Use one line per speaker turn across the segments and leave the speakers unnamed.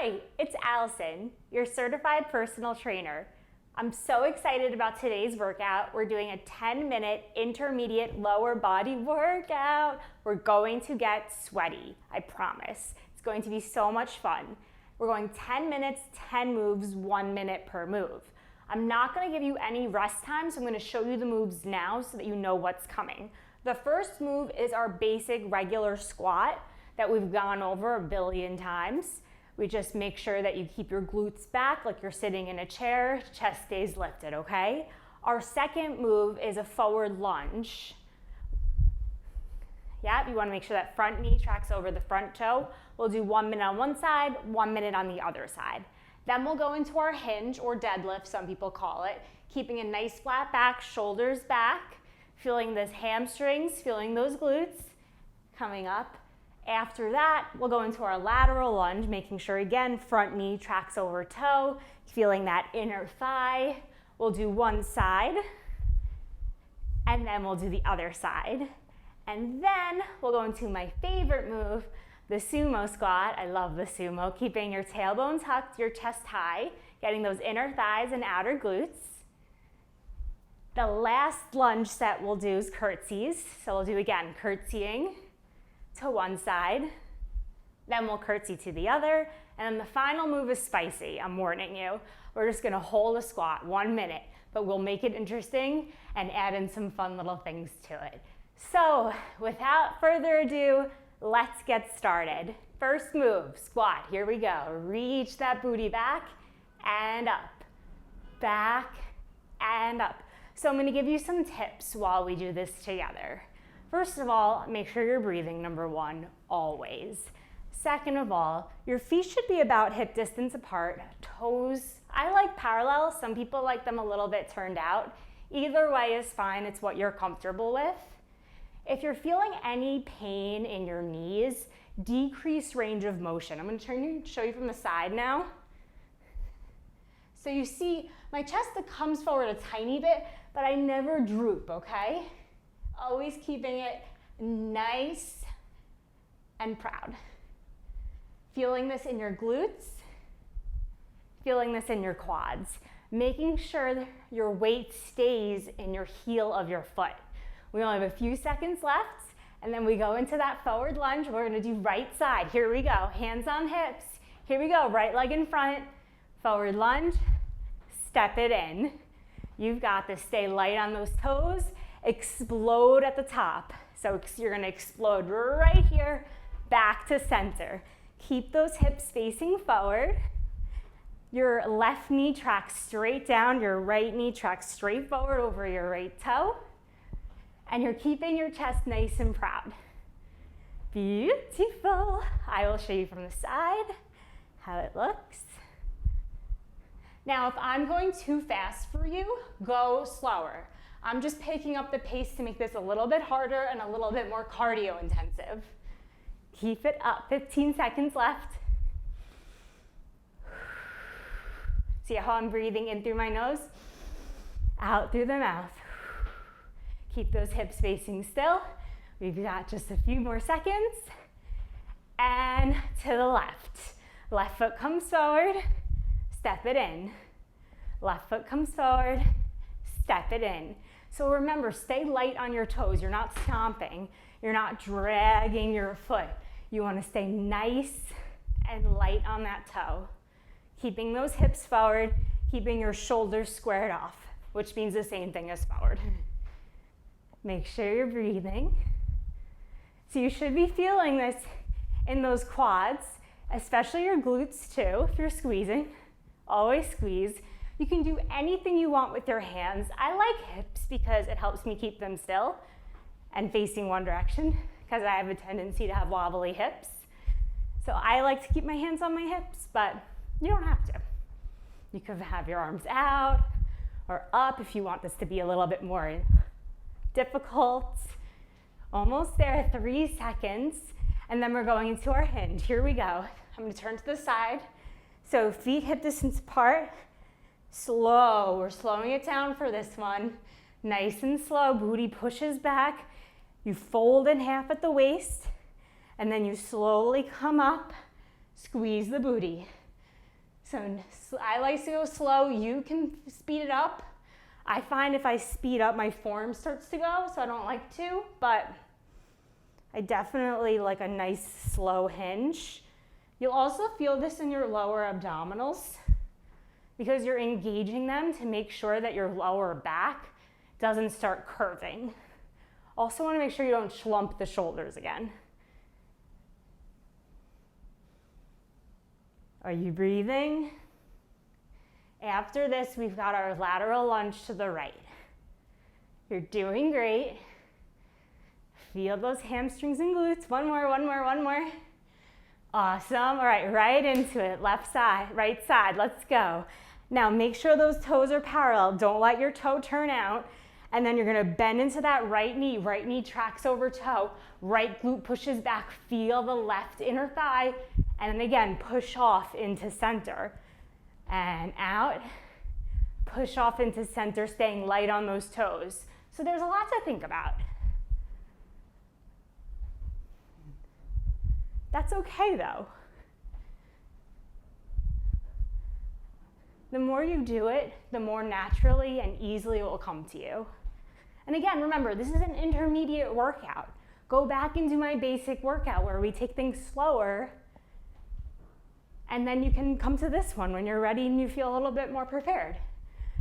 Hi, it's Allison, your certified personal trainer. I'm so excited about today's workout. We're doing a 10-minute intermediate lower body workout. We're going to get sweaty, I promise. It's going to be so much fun. We're going 10 minutes, 10 moves, 1 minute per move. I'm not going to give you any rest time, so I'm going to show you the moves now so that you know what's coming. The first move is our basic regular squat that we've gone over a billion times. We just make sure that you keep your glutes back like you're sitting in a chair, chest stays lifted, okay? Our second move is a forward lunge. Yeah, you wanna make sure that front knee tracks over the front toe. We'll do 1 minute on one side, 1 minute on the other side. Then we'll go into our hinge, or deadlift, some people call it, keeping a nice flat back, shoulders back, feeling those hamstrings, feeling those glutes coming up. After that, we'll go into our lateral lunge, making sure, again, front knee tracks over toe, feeling that inner thigh. We'll do one side, and then we'll do the other side. And then we'll go into my favorite move, the sumo squat. I love the sumo, keeping your tailbone tucked, your chest high, getting those inner thighs and outer glutes. The last lunge set we'll do is curtsies. So we'll do, again, curtsying to one side, then we'll curtsy to the other, and then the final move is spicy, I'm warning you. We're just gonna hold a squat 1 minute, but we'll make it interesting and add in some fun little things to it. So without further ado, let's get started. First move, squat, here we go. Reach that booty back and up, back and up. So I'm gonna give you some tips while we do this together. First of all, make sure you're breathing, number one, always. Second of all, your feet should be about hip distance apart. Toes, I like parallel. Some people like them a little bit turned out. Either way is fine. It's what you're comfortable with. If you're feeling any pain in your knees, decrease range of motion. I'm going to show you from the side now. So you see my chest that comes forward a tiny bit, but I never droop, okay? Always keeping it nice and proud. Feeling this in your glutes, feeling this in your quads, making sure your weight stays in your heel of your foot. We only have a few seconds left, and then we go into that forward lunge. We're gonna do right side. Here we go, hands on hips. Here we go, right leg in front, forward lunge, step it in. You've got this, stay light on those toes. Explode at the top. So you're gonna explode right here, back to center. Keep those hips facing forward. Your left knee tracks straight down, your right knee tracks straight forward over your right toe. And you're keeping your chest nice and proud. Beautiful. I will show you from the side how it looks. Now, if I'm going too fast for you, go slower. I'm just picking up the pace to make this a little bit harder and a little bit more cardio intensive. Keep it up, 15 seconds left. See how I'm breathing in through my nose? Out through the mouth. Keep those hips facing still. We've got just a few more seconds. And to the left. Left foot comes forward, step it in. Left foot comes forward, step it in. So remember, stay light on your toes. You're not stomping. You're not dragging your foot. You want to stay nice and light on that toe. Keeping those hips forward, keeping your shoulders squared off, which means the same thing as forward. Make sure you're breathing. So you should be feeling this in those quads, especially your glutes too, if you're squeezing. Always squeeze. You can do anything you want with your hands. I like hips because it helps me keep them still and facing one direction because I have a tendency to have wobbly hips. So I like to keep my hands on my hips, but you don't have to. You could have your arms out or up if you want this to be a little bit more difficult. Almost there, 3 seconds. And then we're going into our hinge. Here we go. I'm gonna turn to the side. So feet hip distance apart. Slow, we're slowing it down for this one. Nice and slow, booty pushes back. You fold in half at the waist, and then you slowly come up, squeeze the booty. So I like to go slow. You can speed it up. I find if I speed up, my form starts to go, so I don't like to, but I definitely like a nice slow hinge. You'll also feel this in your lower abdominals because you're engaging them to make sure that your lower back doesn't start curving. Also want to make sure you don't slump the shoulders again. Are you breathing? After this, we've got our lateral lunge to the right. You're doing great. Feel those hamstrings and glutes. One more, one more, one more. Awesome. All right, right into it. Left side, right side. Let's go. Now make sure those toes are parallel. Don't let your toe turn out. And then you're gonna bend into that right knee tracks over toe, right glute pushes back, feel the left inner thigh, and then again, push off into center. And out, push off into center, staying light on those toes. So there's a lot to think about. That's okay though. The more you do it, the more naturally and easily it will come to you. And again, remember, this is an intermediate workout. Go back and do my basic workout where we take things slower, and then you can come to this one when you're ready and you feel a little bit more prepared.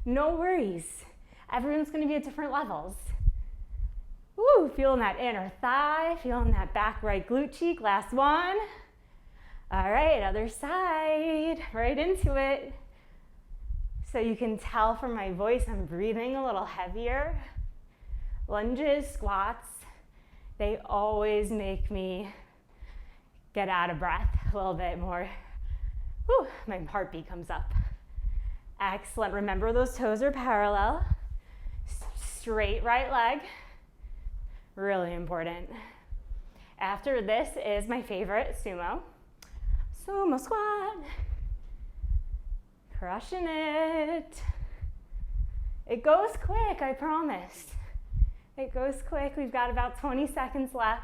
No worries. Everyone's gonna be at different levels. Woo, feeling that inner thigh, feeling that back right glute cheek. Last one. All right, other side, right into it. So you can tell from my voice, I'm breathing a little heavier. Lunges, squats, they always make me get out of breath a little bit more. Whew, my heartbeat comes up. Excellent. Remember those toes are parallel. Straight right leg. Really important. After this is my favorite, sumo. Sumo squat. Crushing it. It goes quick, I promise. It goes quick. We've got about 20 seconds left.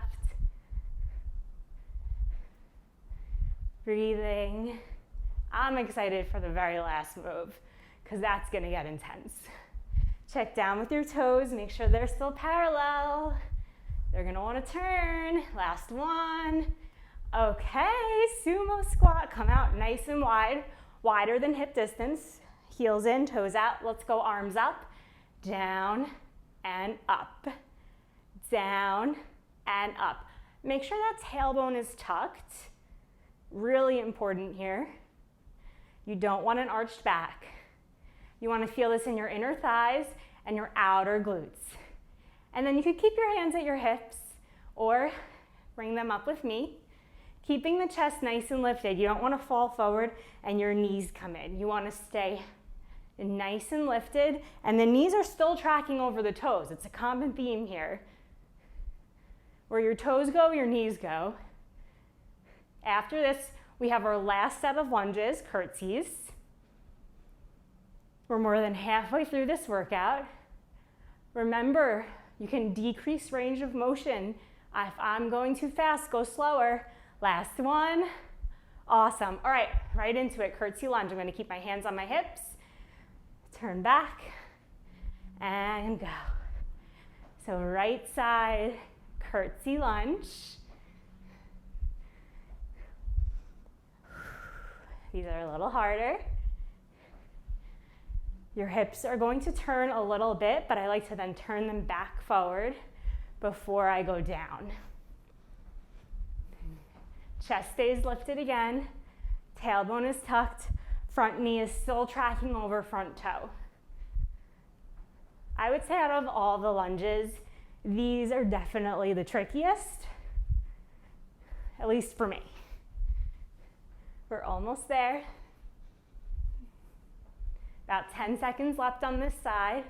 Breathing. I'm excited for the very last move because that's gonna get intense. Check down with your toes, make sure they're still parallel. They're gonna wanna turn. Last one. Okay, sumo squat. Come out nice and wide, wider than hip distance. Heels in, toes out. Let's go arms up, down and up, down and up. Make sure that tailbone is tucked. Really important here. You don't want an arched back. You want to feel this in your inner thighs and your outer glutes. And then you can keep your hands at your hips or bring them up with me. Keeping the chest nice and lifted. You don't want to fall forward and your knees come in. You want to stay nice and lifted, and the knees are still tracking over the toes. It's a common theme here. Where your toes go, your knees go. After this, we have our last set of lunges, curtsies. We're more than halfway through this workout. Remember, you can decrease range of motion. If I'm going too fast, go slower. Last one. Awesome. All right, right into it, curtsy lunge. I'm gonna keep my hands on my hips. Turn back and go. So right side, curtsy lunge. These are a little harder. Your hips are going to turn a little bit, but I like to then turn them back forward before I go down. Chest stays lifted again. Tailbone is tucked. Front knee is still tracking over front toe. I would say out of all the lunges, these are definitely the trickiest, at least for me. We're almost there. About 10 seconds left on this side.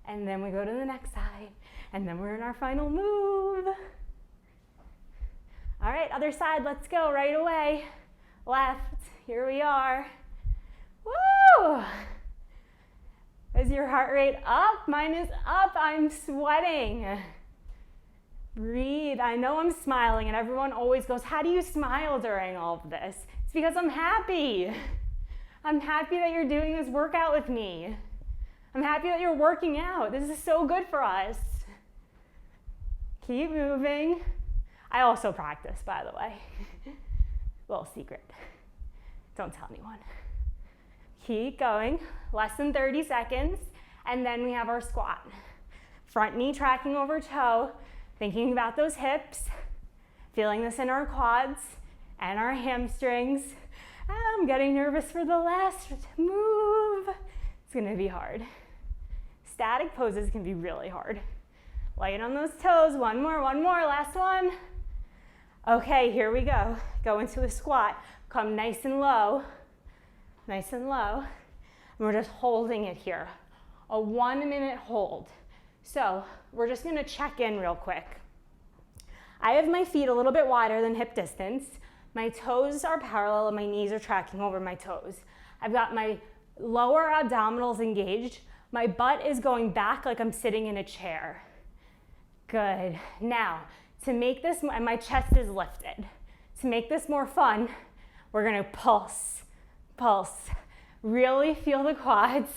And then we go to the next side. And then we're in our final move. All right, other side, let's go right away. Left, here we are. Woo! Is your heart rate up? Mine is up, I'm sweating. Breathe, I know I'm smiling and everyone always goes, how do you smile during all of this? It's It's because I'm happy. I'm happy that you're doing this workout with me. I'm happy that you're working out. This is so good for us. Keep moving. I also practice, by the way. Little secret. Don't tell anyone. Keep going. Less than 30 seconds. And then we have our squat. Front knee tracking over toe. Thinking about those hips. Feeling this in our quads and our hamstrings. I'm getting nervous for the last move. It's gonna be hard. Static poses can be really hard. Light on those toes. One more, last one. Okay, here we go. Go into a squat. Come nice and low. Nice and low. And we're just holding it here. A 1 minute hold. So we're just gonna check in real quick. I have my feet a little bit wider than hip distance. My toes are parallel and my knees are tracking over my toes. I've got my lower abdominals engaged. My butt is going back like I'm sitting in a chair. Good. Now, to make this, and my chest is lifted. To make this more fun, we're gonna pulse, pulse. Really feel the quads.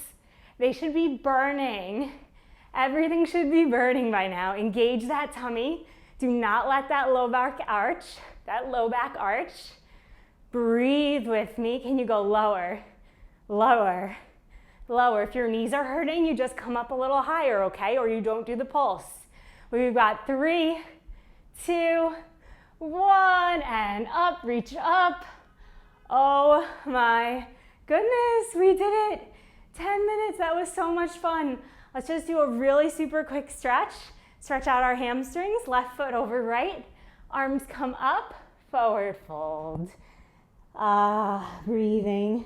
They should be burning. Everything should be burning by now. Engage that tummy. Do not let that low back arch, Breathe with me. Can you go lower, lower, lower? If your knees are hurting, you just come up a little higher, okay? Or you don't do the pulse. We've got 3, 2, 1, and up, reach up. Oh my goodness, we did it. 10 minutes, that was so much fun. Let's just do a really super quick stretch. Stretch out our hamstrings, left foot over right. Arms come up, forward fold. Breathing.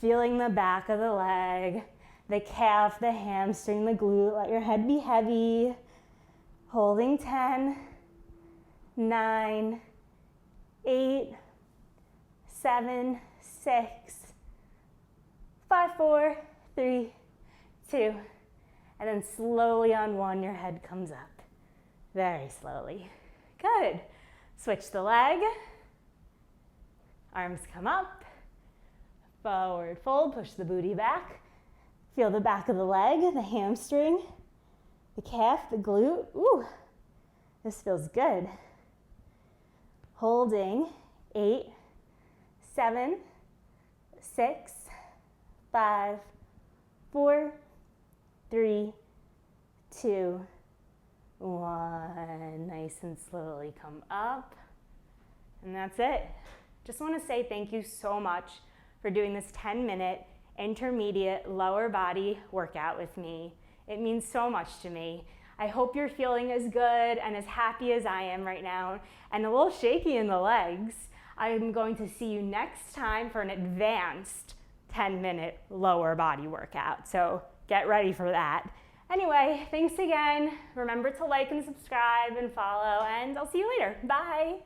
Feeling the back of the leg, the calf, the hamstring, the glute. Let your head be heavy. Holding 10, 9, 8, 7, 6, 5, 4, 3, 2, and then slowly on 1, your head comes up. Very slowly. Good. Switch the leg. Arms come up. Forward fold, push the booty back. Feel the back of the leg, the hamstring, the calf, the glute. Ooh, this feels good. Holding 8, 7, 6, 5, 4, 3, 2, 1. Nice and slowly come up. And that's it. Just want to say thank you so much for doing this 10-minute intermediate lower body workout with me. It means so much to me. I hope you're feeling as good and as happy as I am right now, and a little shaky in the legs. I'm going to see you next time for an advanced 10-minute lower body workout. So get ready for that. Anyway, thanks again. Remember to like and subscribe and follow, and I'll see you later. Bye.